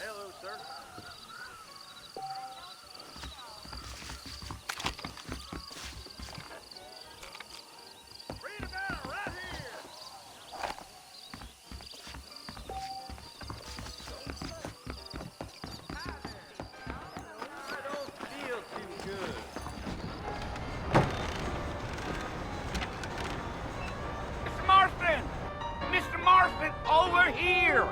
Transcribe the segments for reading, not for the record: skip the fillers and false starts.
Hello, sir. Read about it right here. I don't feel too good. Mr. Marston! Mr. Marston, over here!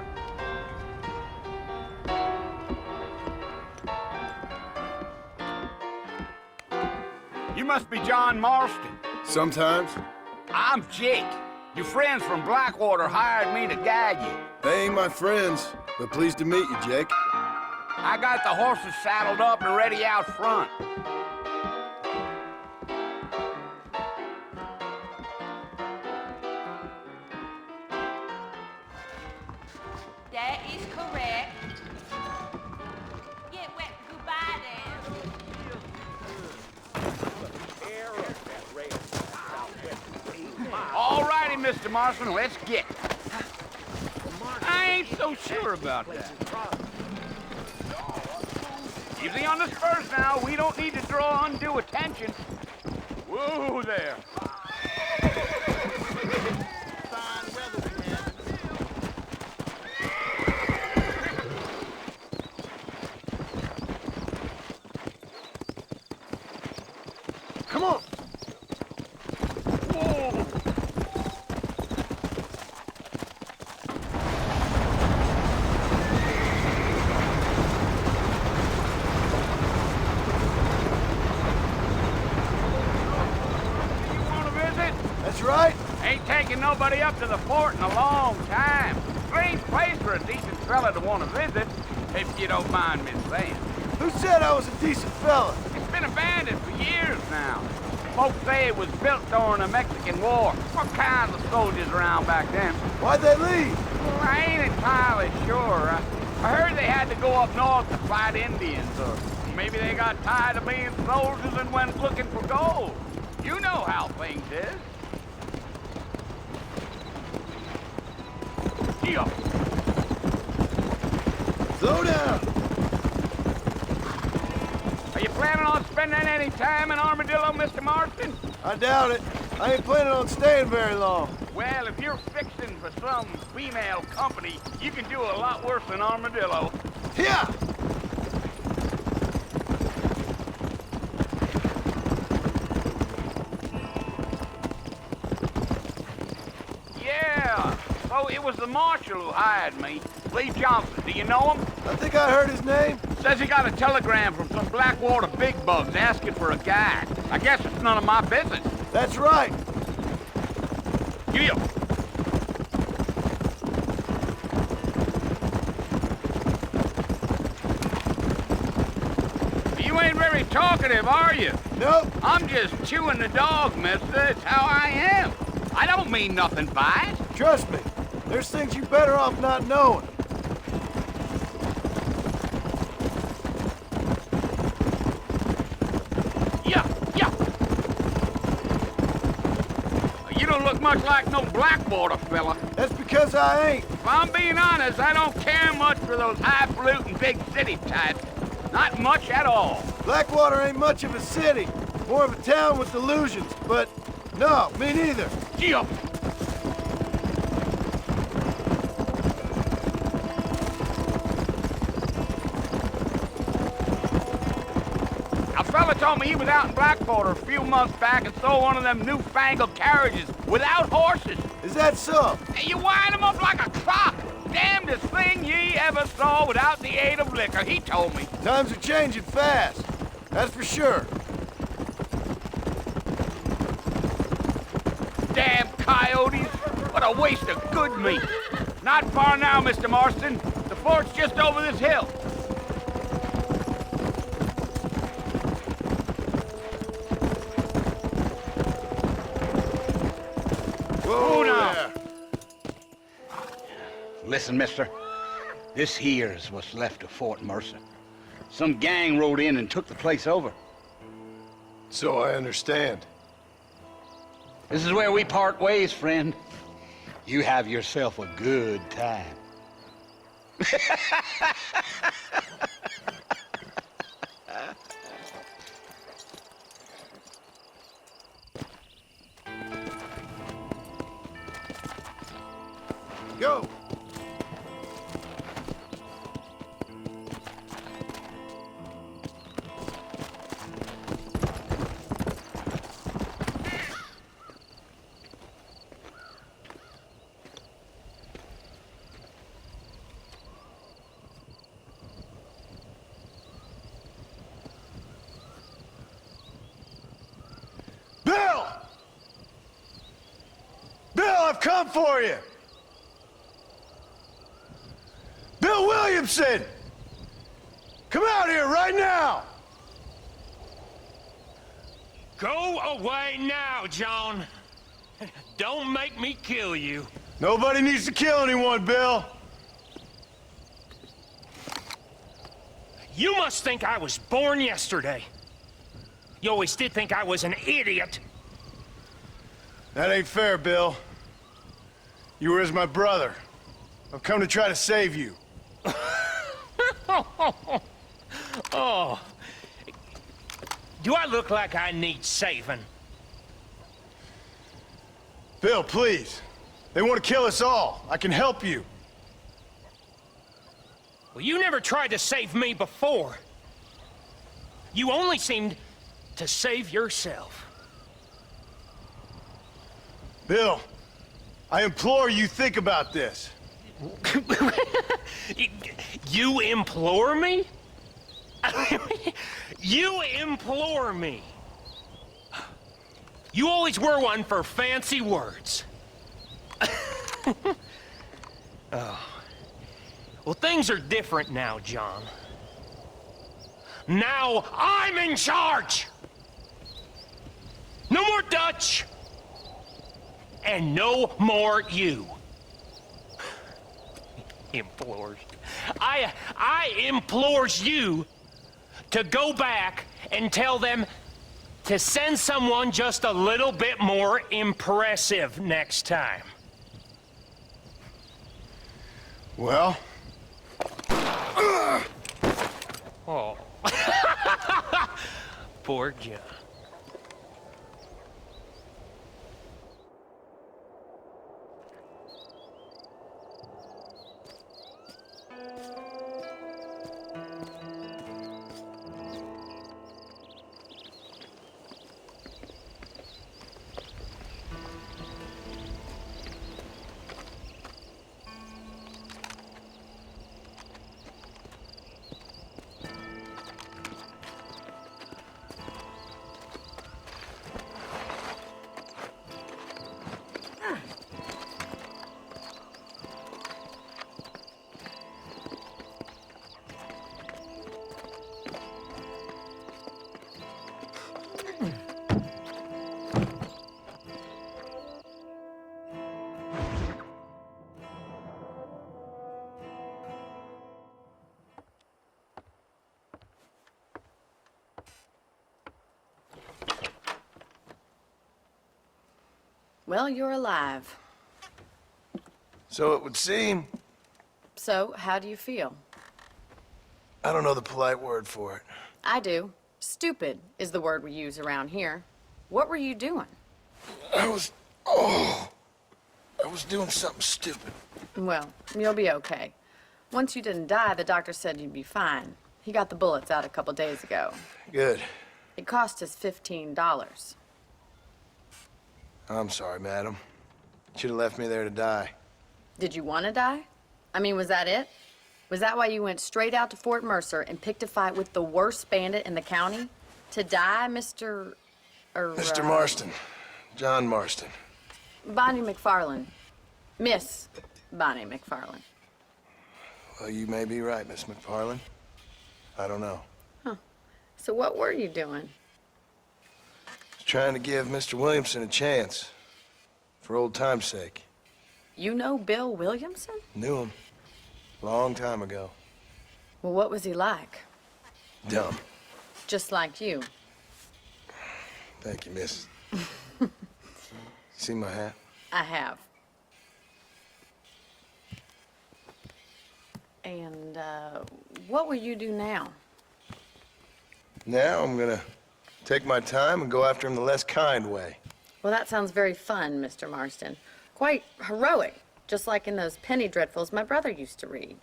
You must be John Marston. Sometimes. I'm Jake. Your friends from Blackwater hired me to guide you. They ain't my friends, but pleased to meet you, Jake. I got the horses saddled up and ready out front. That is correct. Yeah, well, goodbye then. All righty, Mr. Marston, let's get. I ain't so sure about that. Easy on the spurs now. We don't need to draw undue attention. Whoa there. Come on! Whoa. That's right. Ain't taking nobody up to the fort in a long time. Strange place for a decent fella to want to visit, if you don't mind me saying. Who said I was a decent fella? It's been abandoned for years now. Folks say it was built during the Mexican War. What kinds of soldiers around back then? Why'd they leave? Well, I ain't entirely sure. I heard they had to go up north to fight Indians, or maybe they got tired of being soldiers and went looking for gold. You know how things is. Yeah. Slow down. Are you planning on spending any time in Armadillo, Mr. Marston? I doubt it. I ain't planning on staying very long. Well, if you're fixing for some female company, you can do a lot worse than Armadillo. Here! Yeah, so it was the marshal who hired me. Lee Johnson, do you know him? I think I heard his name. Says he got a telegram from some Blackwater big bugs asking for a guide. I guess it's none of my business. That's right. Giddy up. talkative, are you? Nope. I'm just chewing the dog, mister. It's how I am. I don't mean nothing by it. Trust me. There's things you better off not knowing. Yeah. You don't look much like no Blackwater fella. That's because I ain't. If I'm being honest, I don't care much for those highfalutin big city types. Not much at all. Blackwater ain't much of a city. More of a town with illusions, but no, me neither. Yeah. A fella told me he was out in Blackwater a few months back and saw one of them newfangled carriages without horses. Is that so? And you wind them up like a clock. Damnedest thing ye ever saw without the aid of liquor, he told me. Times are changing fast. That's for sure. Damn coyotes. What a waste of good meat. Not far now, Mr. Marston. The fort's just over this hill. Whoa now. there. Listen, mister. This here's what's left of Fort Mercer. Some gang rode in and took the place over. So I understand. This is where we part ways, friend. You have yourself a good time. Go. Bill! Bill, I've come for you! Bill Williamson! Come out here right now! Go away now, John. Don't make me kill you. Nobody needs to kill anyone, Bill. You must think I was born yesterday. You always did think I was an idiot. That ain't fair, Bill. You were as my brother. I've come to try to save you. Oh. Do I look like I need saving? Bill, please. They want to kill us all. I can help you. Well, you never tried to save me before. You only seemed to save yourself. Bill, I implore you think about this. You implore me? You implore me? You always were one for fancy words. Oh. Well, things are different now, John. Now I'm in charge! No more Dutch! And no more you. Implores. I implores you to go back and tell them to send someone just a little bit more impressive next time. Well? Oh. Poor John. Well, you're alive. So it would seem. So, how do you feel? I don't know the polite word for it. I do. Stupid is the word we use around here. What were you doing? I was doing something stupid. Well, you'll be okay. Once you didn't die, the doctor said you'd be fine. He got the bullets out a couple days ago. Good. It cost us $15. I'm sorry, madam. Should have left me there to die. Did you want to die? I mean, was that it? Was that why you went straight out to Fort Mercer and picked a fight with the worst bandit in the county? To die, Mr. Mr. Marston. John Marston. Bonnie McFarland. Miss Bonnie McFarland. Well, you may be right, Miss McFarland. I don't know. So what were you doing? I was trying to give Mr. Williamson a chance. For old time's sake. You know Bill Williamson? Knew him. Long time ago. Well, what was he like? Dumb. Just like you. Thank you, miss. See my hat? I have. And, what will you do now? Now I'm gonna take my time and go after him the less kind way. Well, that sounds very fun, Mr. Marston. Quite heroic, just like in those penny dreadfuls my brother used to read.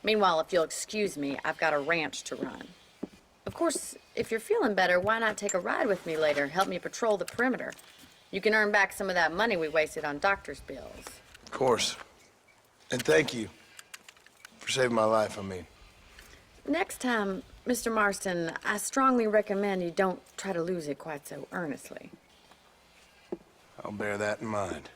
Meanwhile, if you'll excuse me, I've got a ranch to run. Of course, if you're feeling better, why not take a ride with me later? Help me patrol the perimeter. You can earn back some of that money we wasted on doctor's bills. Of course. And thank you for saving my life, I mean. Next time, Mr. Marston, I strongly recommend you don't try to lose it quite so earnestly. I'll bear that in mind.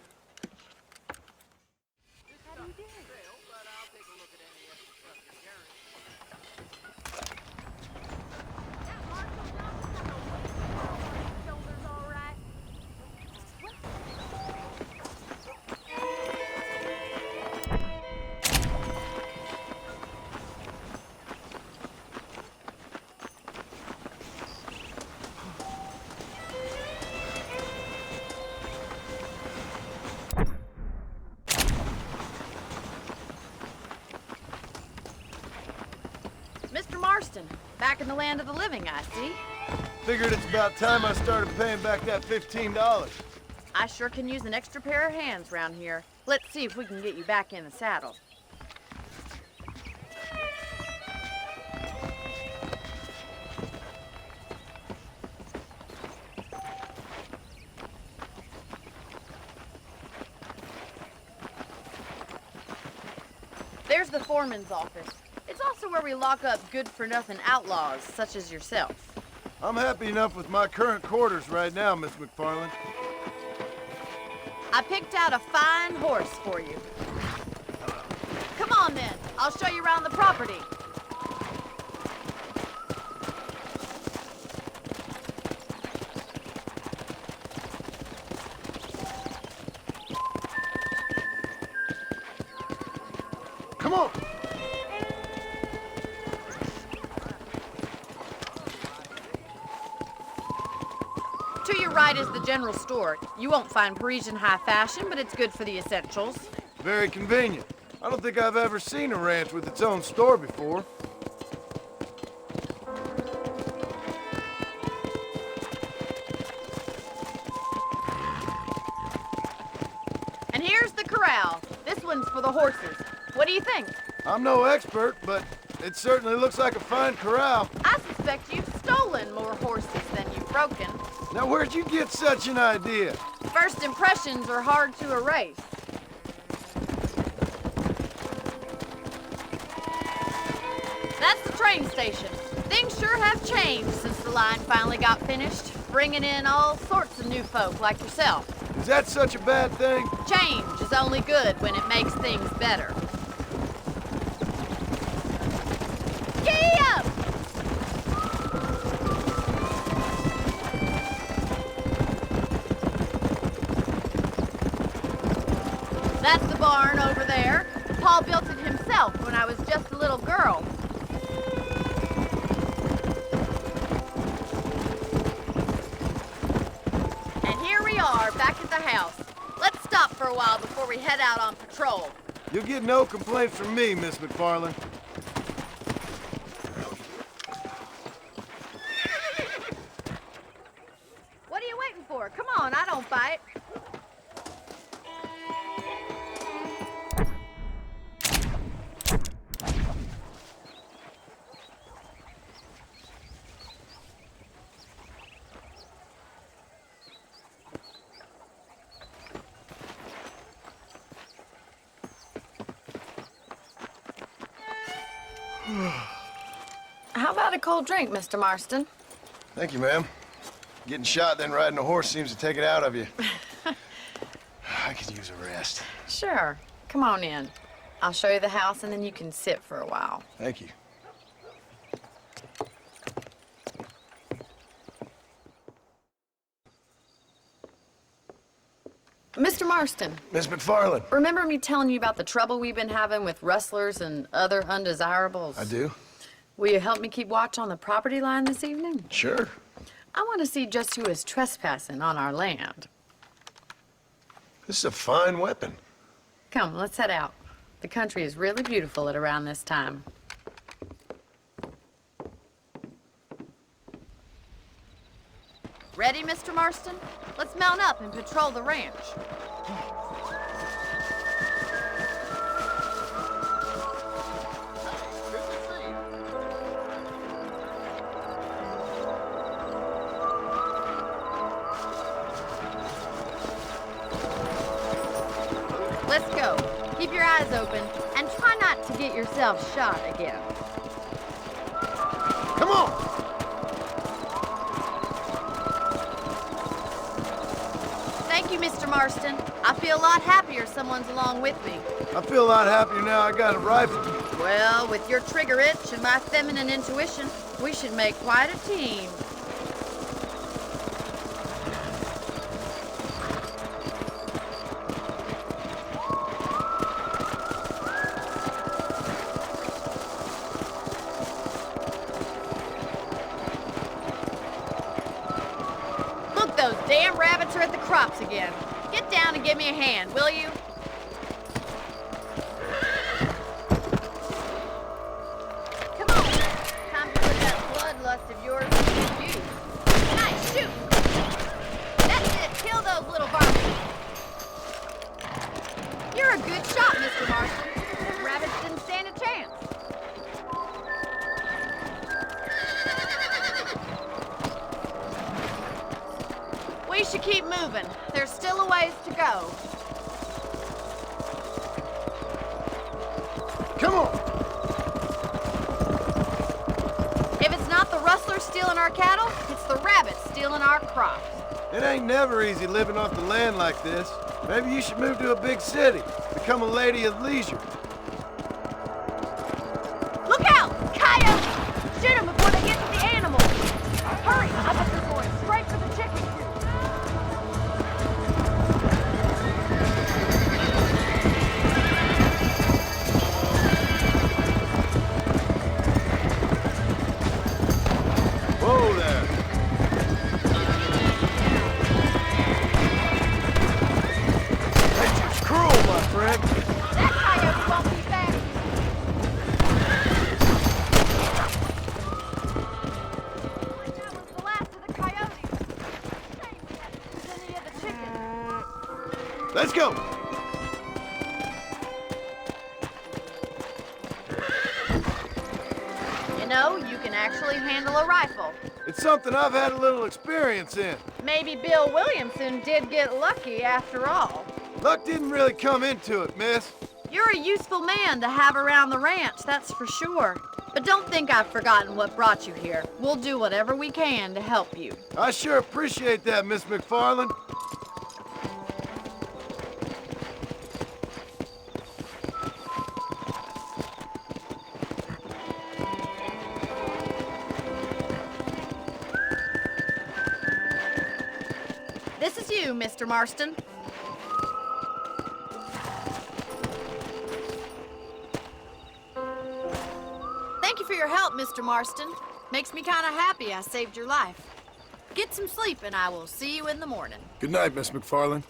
Mr. Marston, back in the land of the living, I see. Figured it's about time I started paying back that $15. I sure can use an extra pair of hands round here. Let's see if we can get you back in the saddle. There's the foreman's office. It's also where we lock up good-for-nothing outlaws, such as yourself. I'm happy enough with my current quarters right now, Miss McFarland. I picked out a fine horse for you. Come on, then. I'll show you around the property. Come on! To your right is the general store. You won't find Parisian high fashion, but it's good for the essentials. Very convenient. I don't think I've ever seen a ranch with its own store before. And here's the corral. This one's for the horses. What do you think? I'm no expert, but it certainly looks like a fine corral. I suspect you've stolen more horses than you've broken. Now, where'd you get such an idea? First impressions are hard to erase. That's the train station. Things sure have changed since the line finally got finished, bringing in all sorts of new folk like yourself. Is that such a bad thing? Change is only good when it makes things better. Giddy up! That's the barn over there. Paul built it himself when I was just a little girl. And here we are, back at the house. a while before we head out on patrol. You'll get no complaints from me, Miss McFarland. What are you waiting for? Come on, I don't bite. How about a cold drink, Mr. Marston? Thank you, ma'am. Getting shot, then riding a horse seems to take it out of you. I could use a rest. Sure. Come on in. I'll show you the house, and then you can sit for a while. Thank you. Mr. Marston, Miss McFarland. remember me telling you about the trouble we've been having with rustlers and other undesirables? I do? Will you help me keep watch on the property line this evening? Sure. I want to see just who is trespassing on our land. This is a fine weapon. Come, let's head out. The country is really beautiful at around this time. Ready, Mr. Marston? Let's mount up and patrol the ranch. Let's go. Keep your eyes open and try not to get yourself shot again. Come on! Thank you, Mr. Marston. I feel a lot happier someone's along with me. I feel a lot happier now I got a rifle. Well, with your trigger itch and my feminine intuition, we should make quite a team. Look, those damn rabbits are at the crops again. Get down and give me a hand, will you? Come on. Time to put that bloodlust of yours to use. Nice, shoot. That's it. Kill those little varmints. You're a good shot, Mr. Marston. The rabbits didn't stand a chance. We should keep moving. There's still a ways to go. Come on! If it's not the rustlers stealing our cattle, it's the rabbits stealing our crops. It ain't never easy living off the land like this. Maybe you should move to a big city. Become a lady of leisure. Look out! Coyotes! Shoot them before they get to the animals. Hurry! I bet they're going straight for the chicken coop. Whoa there! Nature's cruel, my friend. That coyote won't be back. That was the last of the coyotes. Shame we hadn't used any of the chickens. Let's go! You know, you can actually handle a rifle. It's something I've had a little experience in. Maybe Bill Williamson did get lucky after all. Luck didn't really come into it, miss. You're a useful man to have around the ranch, that's for sure. But don't think I've forgotten what brought you here. We'll do whatever we can to help you. I sure appreciate that, Miss McFarland. This is you, Mr. Marston. Thank you for your help, Mr. Marston. Makes me kind of happy I saved your life. Get some sleep and I will see you in the morning. Good night, Miss McFarland.